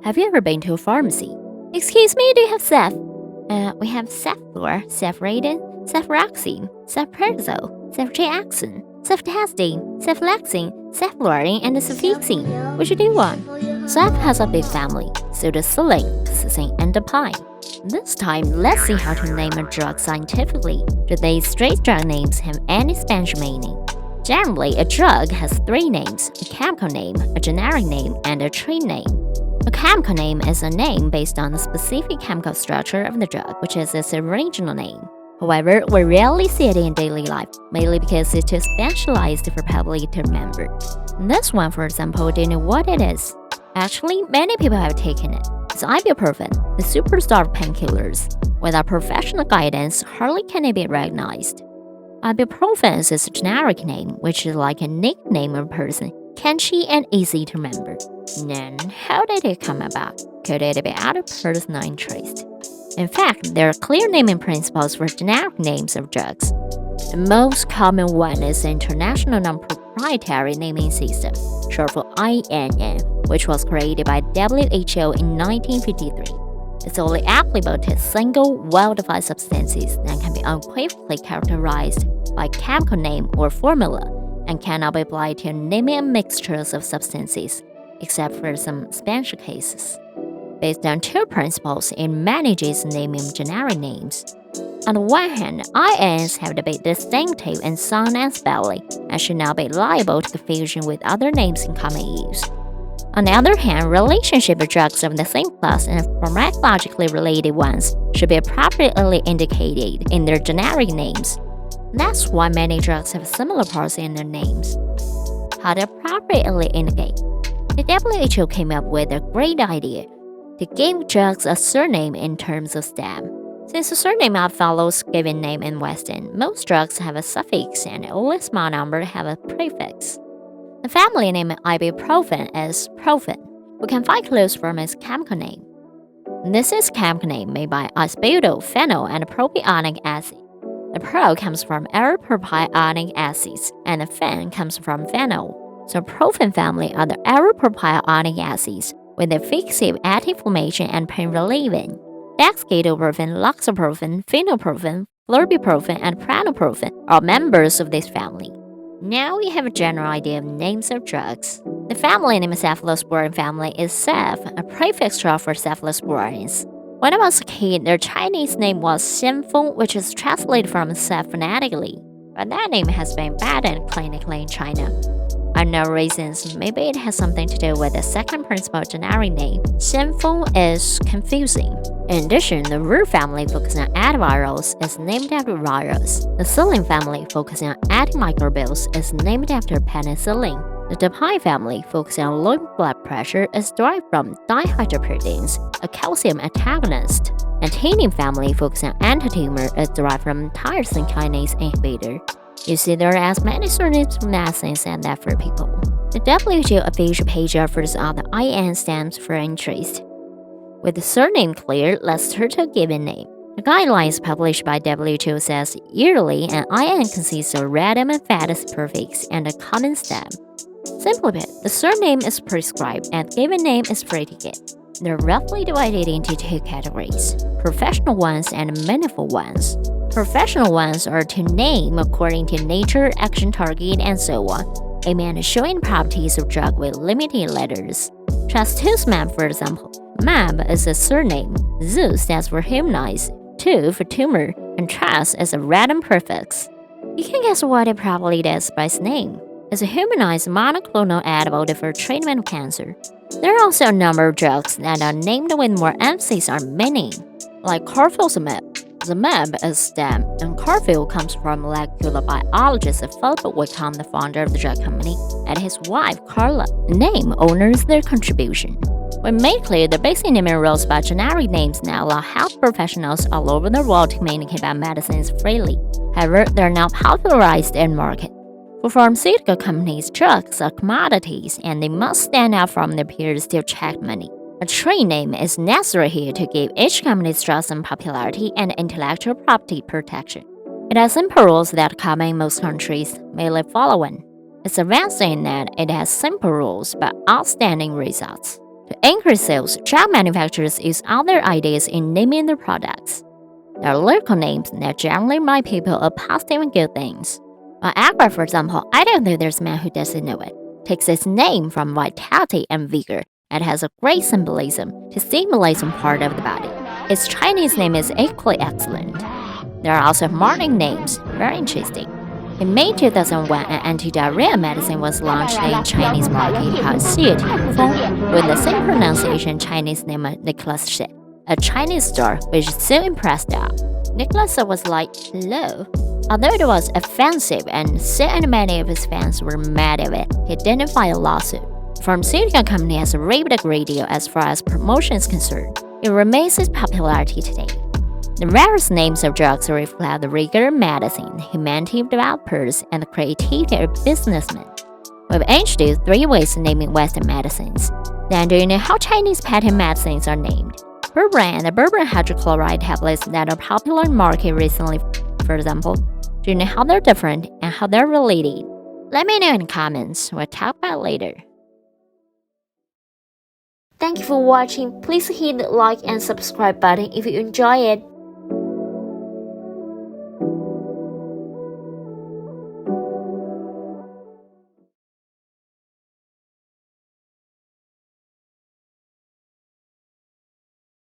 Have you ever been to a pharmacy? Excuse me, do you have Ceph? We have Cephor, Cephradin, Cephroxime, Cefprozil, Ceftriaxone, Ceftazidime, Ceflexine, Cefluorine, and Cefixime. Which do you want? Ceph has a big family, so does cillin, cysteine, and dapine. This time, let's see how to name a drug scientifically. Do these straight drug names have any special meaning? Generally, a drug has three names: a chemical name, a generic name, and a trade name. A chemical name is a name based on the specific chemical structure of the drug, which is its original name. However, we rarely see it in daily life, mainly because it's too specialized for public to remember. This one, for example, do you know what it is? Actually, many people have taken it. It's ibuprofen, the superstar of painkillers. Without professional guidance, hardly can it be recognized. Ibuprofen is its generic name, which is like a nickname of a person, catchy and easy to remember. Then, how did it come about? Could it be out of personal interest? In fact, there are clear naming principles for generic names of drugs. The most common one is the International Non-Proprietary Naming System, short for INN, which was created by WHO in 1953. It's only applicable to single, well-defined substances that can be unequivocally characterized by chemical name or formula, and cannot be applied to naming mixtures of substances, except for some special cases. Based on two principles, it manages naming generic names. On the one hand, INs have to be distinctive in sound and spelling, and should not be liable to confusion with other names in common use. On the other hand, relationship of drugs of the same class and pharmacologically related ones should be appropriately indicated in their generic names. That's why many drugs have similar parts in their names. How to appropriately indicate? The WHO came up with a great idea to give drugs a surname in terms of stem. Since the surname follows given name in Western, most drugs have a suffix and only a small number have a prefix. The family name ibuprofen is profen. We can find clues from its chemical name. This is chemical name made by isobutyl, phenol, and propionic acid. The pro comes from erythropionic acids, and the phen comes from phenol. So profen family are the erythropionic acids with effective anti-inflammation and pain relieving. Dexketoprofen, loxaprofen, phenoprofen, flurbiprofen, and pranoprofen are members of this family. Now we have a general idea of names of drugs. The family name cephalosporin family is Ceph, a prefix short for cephalosporins. When I was a kid, their Chinese name was Xinfeng, which is translated from Ceph phonetically, but that name has been banned clinically in China. Unknown reasons, maybe it has something to do with the second principle generic name. Xinfeng is confusing. In addition, the Ru family focusing on antivirals is named after virus. The cillin family focusing on antimicrobials is named after penicillin. The dapine family focusing on low blood pressure is derived from dihydropyridines, a calcium antagonist. And Tanin family focusing on antitumor is derived from tyrosine kinase inhibitor. You see, there are as many surnames for medicines as that for people. The WHO official page offers all the IN stands for interest. With the surname clear, let's turn to a given name. The guidelines published by WHO says yearly an IN consists of random emphatic prefix and a common stem. Simply put, the surname is prescribed and the given name is free to get. They're roughly divided into two categories: professional ones and meaningful ones. Professional ones are to name according to nature, action target, and so on, aiming at showing properties of drug with limited letters. Trastuzumab, for example. Mab is a surname, Zu stands for humanized, Tu for tumor, and Tras is a random prefix. You can guess what it probably is by its name. It's a humanized monoclonal antibody for treatment of cancer. There are also a number of drugs that are named with more emphasis on meaning, like carfilzomib. Zameb is stem, and Carville comes from molecular biologist Philip Wickham, the founder of the drug company, and his wife Carla. The name honors their contribution. When made clear, the basic naming rules about generic names now allow health professionals all over the world to communicate about medicines freely. However, they are now popularized in market. For pharmaceutical companies, drugs are commodities, and they must stand out from their peers to attract money. A trade name is necessary here to give each company's trust and popularity and intellectual property protection. It has simple rules that common in most countries, mainly following. It's advanced in that it has simple rules but outstanding results. To increase sales, drug manufacturers use other ideas in naming their products. There are lyrical names that generally remind people of positive and good things. Viagra, for example, I don't think there's a man who doesn't know it, takes its name from vitality and vigor and has a great symbolism to stimulate some part of the body. Its Chinese name is equally excellent. There are also modern names, very interesting. In May 2001, an anti-diarrhea medicine was launched in Chinese market called Xie with the same pronunciation Chinese name of Nicholas Shi, a Chinese star which soon impressed us. Nicholas was like, hello. Although it was offensive and Shi and many of his fans were mad at it, he didn't file a lawsuit. The pharmaceutical company has reaped a great deal as far as promotion is concerned. It remains its popularity today. The various names of drugs reflect the rigor of medicine, the humanity of developers, and the creativity of businessmen. We've introduced 3 ways of naming Western medicines. Then, do you know how Chinese patent medicines are named? Berberine and the berberine hydrochloride tablets that are popular in the market recently, for example. Do you know how they're different and how they're related? Let me know in the comments. We'll talk about it later. Thank you for watching. Please hit the like and subscribe button if you enjoy it.